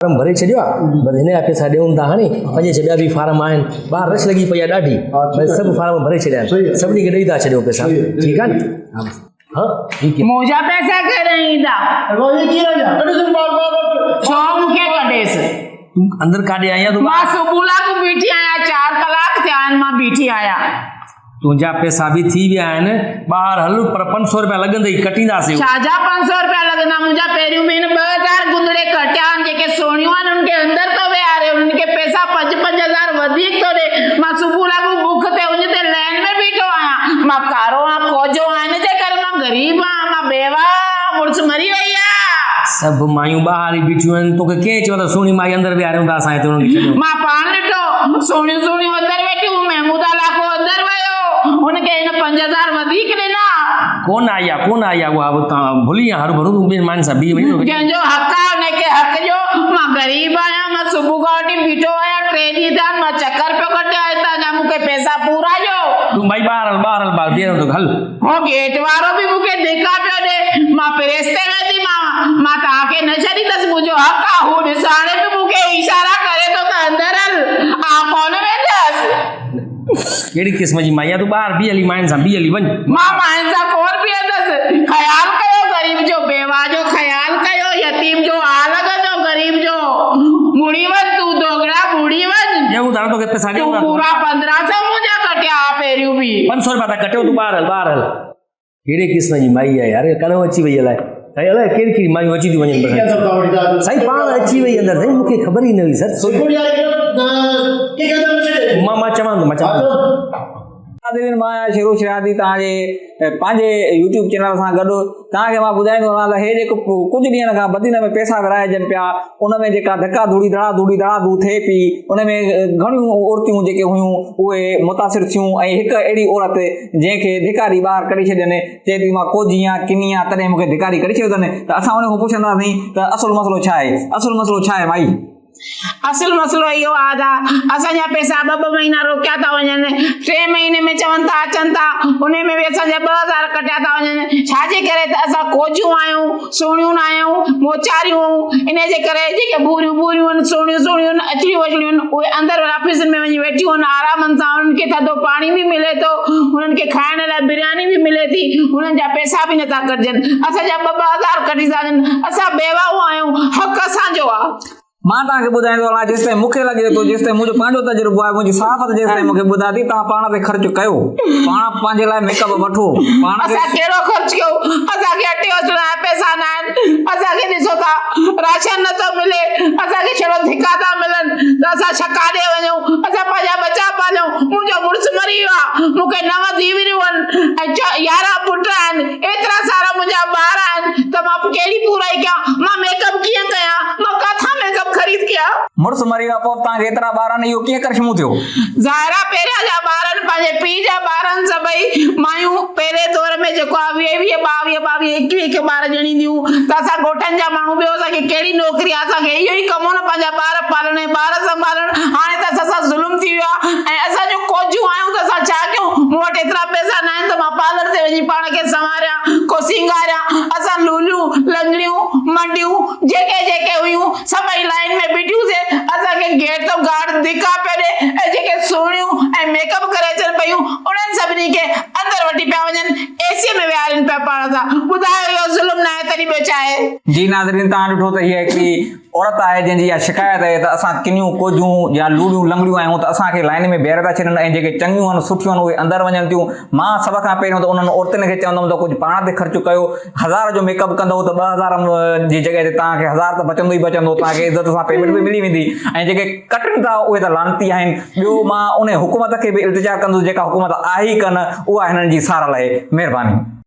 farm भरे छॾियो बस हिन जा पैसा ॾियूं था हाणे पंहिंजे छॾिया बि फार्म आहिनि ॿार रश लॻी पई आहे ॾाढी बस सभु फार्म भरे छॾिया आहिनि सभिनी खे ॾेई था छॾियो पैसा ठीकु आहे न हाँ ठीक है मुझा पैसा कॾहिं ईंदा छो मूंखे कढेस तूं अंदर काॾे आई आहे तूं मां सुबुह लाइ बीठी आहियां 4 कलाक थिया आहिनि मां बीठी आहियां तुंहिंजा पैसा बि थी विया आहिनि ॿाहिरि हल पर 500 रुपया लॻंदई कटींदासीं छाजा 500 रुपया लॻंदा मुंहिंजा पहिरियों महीने 2000 गुंदड़े कटिया आहिनि जेके सोनियूं आहिनि उनखे अंदर तो विहारे उनखे पैसा 5-5000 वधीक तो ॾे मां सुबुह लाइ बुख ते उन ते लाइन में बीठो आहियां मां कारो आहियां कोजो आहिनि जे करे मां गरीब आहियां मां बेवा मुड़ुस मरी वई आहे सभु मायूं ॿाहिरि बीठियूं आहिनि तोखे कंहिं चयो त सुहिणी माई अंदर विहारियूं था असां हिते उन्हनि खे छॾियो मां पाण ॾिठो सोनियूं अंदर वेठियूं महमूदा लाखो अंदर वियो उनखे हिन 5000 वधीक ॾिना कोन आई आहे उहा तव्हां भुली विया हर भरू तूं ॿियनि माण्हुनि सां बीह वई जंहिंजो हक़ आहे उनखे हक़ जो मां गरीब आहियां मां सुबुह खां वठी बीठो आहियां 3 ॾींहं थिया मां चक्कर पियो कटिया हितां जा मूंखे पैसा पूरा ॾियो तूं भाई ॿाहिरि बीह तो हल हो गेट वारो बि मूंखे धिका पियो ॾे मां प्रेस ते वेंदी मां तव्हांखे न छॾींदसि मुंहिंजो हक़ आहे हू ॾिसाणे बि मूंखे इशारा करे थो त अंदर हल कोन वेंदसि कहिड़ी क़िस्म जी माई आहे तूं ॿाहिरि बीह हली मायुनि सां बीह हली वञ मां मायुनि सां कोन बीहंदसि ख़्यालु कयो गरीब जो बेवा जो ख़्यालु कयो यतीम जो हाल कजो गरीब जो मुड़ी वञ तूं दोगड़ा मुड़ी वञ ॾियूं था तोखे पैसा तूं ॾियूं पूरा 1500 मुंहिंजा कटिया पहिरियों बि 500 रुपया था कटियो तूं ॿाहिरि हल कहिड़े क़िस्म जी माई आहे यार कॾहिं अची वई अलाए साईं अलाए कहिड़ी मायूं अची थियूं वञनि साईं पाण अची वई अंदरि साईं मूंखे ख़बर ई न हुई सर मां चवां मां शेरू शरादी तव्हांजे पंहिंजे यूट्यूब चैनल सां गॾु तव्हांखे मां ॿुधाईंदो वञा त हे जेको कुझु ॾींहनि खां बदीन में पैसा विराइजनि पिया उन में जेका धका धूड़ी धड़ाधू थिए पई उन में घणियूं औरतियूं जेके हुयूं उहे मुतासिर थियूं ऐं हिकु अहिड़ी औरत जंहिंखे धिकारी ॿाहिरि कढी छॾनि चए थी मां कोजी आहियां किनी आहियां तॾहिं मूंखे धिकारी करे छॾियो अथनि त असां उन खां पुछंदासीं त असुलु मसइलो छा आहे माई असल मसलो इहो आहे असांजा पैसा 2 महीना रोकिया था वञनि 3 महीने में चवनि था अचनि था उन में बि असांजा 2000 कटिया था वञनि छाजे करे त असां कोजियूं आहियूं सुहिणियूं न आहियूं मोचारियूं इन जे करे जेके बूरियूं आहिनि सुहिणियूं अचड़ियूं आहिनि उहे अंदरि ऑफिसनि में वञी वेठियूं आहिनि आरामनि सां उन्हनि खे थधो पाणी बि मिले थो उन्हनि खे खाइण लाइ बिरयानी बि मिले थी उन्हनि जा पैसा बि नथा कटिजनि असांजा 2000 कटी था वञनि असां बेवाऊं आहियूं हक़ असांजो आहे मां तव्हांखे ॿुधाईंदो आहियां जेसिताईं मूंखे लॻे थो जेसिताईं मुंहिंजो पंहिंजो तजुर्बो आहे मुंहिंजी साफ़ जेसिताईं मूंखे ॿुधा थी तव्हां पाण ते ख़र्च कयो पाण पंहिंजे लाइ मेकअप वठो पाण असां कहिड़ो ख़र्च कयूं असांखे अटे अचण जा पैसा न आहिनि असांखे ॾिसो था राशन नथो मिले असांखे छड़ो धिका था मिलनि त असां छा काॾे वञूं असां पंहिंजा बचा पालियूं मुंहिंजो मुड़ुसु मरी वियो आहे मूंखे 9 धीअरूं आहिनि ऐं 11 पुट आहिनि एतिरा सारा मुंहिंजा ॿार आहिनि त मां कहिड़ी पूराई कयां मां मेकअप कीअं कयां मां किथां मेकअप ख़रीद कयां मुड़ुसु मरी वियो पोइ तव्हांखे एतिरा ॿार आहिनि इहो कीअं करशमूं थियो ज़ाहिरा पहिरियां जा ॿार आहिनि पंहिंजे पीउ जा ॿार आहिनि सभई मायूं पहिरें दौर में जेको आहे 22 ॿार ॼणींदियूं त असां ॻोठनि जा माण्हू ॿियो असांखे कहिड़ी नौकिरी आहे असांखे इहो ई कमु न पंहिंजा ॿार पालण ॿार संभालण हाणे त असां ज़ुल्म थी वियो आहे ऐं असांजो कोजियूं आहियूं त असां छा कयूं मूं वटि एतिरा पैसा न आहिनि त मां पार्लर ते वञी पाण खे संवारियां को सिंगारियां असां लूलियूं लंगड़ियूं मंडियूं जेके हुयूं सभई लाइन में बीठियूंसीं असांखे गेट तो गार्ड धिका पियो ॾे ऐं जेके सुहिणियूं ऐं मेकअप करे अचनि पयूं उन्हनि सभिनी खे अंदरि वठी पिया वञनि एसीअ में विहारनि पिया पाण सां ॿुधायो इहो ज़ुल्म न आहे तॾहिं ॿियो छा आहे जी नाज़रीन तव्हां ॾिठो त हीअ हिकिड़ी औरत आहे जंहिंजी इहा शिकायत आहे त असां किनियूं कोजियूं या लूड़ियूं लंगड़ियूं आहियूं त असांखे लाइन में बीहारे था छॾनि ऐं जेके चङियूं आहिनि सुठियूं आहिनि उहे अंदरि वञनि थियूं मां सभ खां पहिरियों त उन्हनि औरतुनि खे चवंदुमि त कुझु पाण ते ख़र्चु कयो 1000 जो मेकअप कंदव त 2000 जी जॻह ते तव्हांखे 1000 त बचंदो ई बचंदो तव्हांखे इज़त सां पेमेंट बि मिली वेंदी ऐं जेके कटनि था उहे त लानती आहिनि ॿियो मां उन हुकूमत खे बि इल्तिजा कंदुसि जेका हुकूमत आहे ई कनि उहा हिननि जी सार लाइ महिरबानी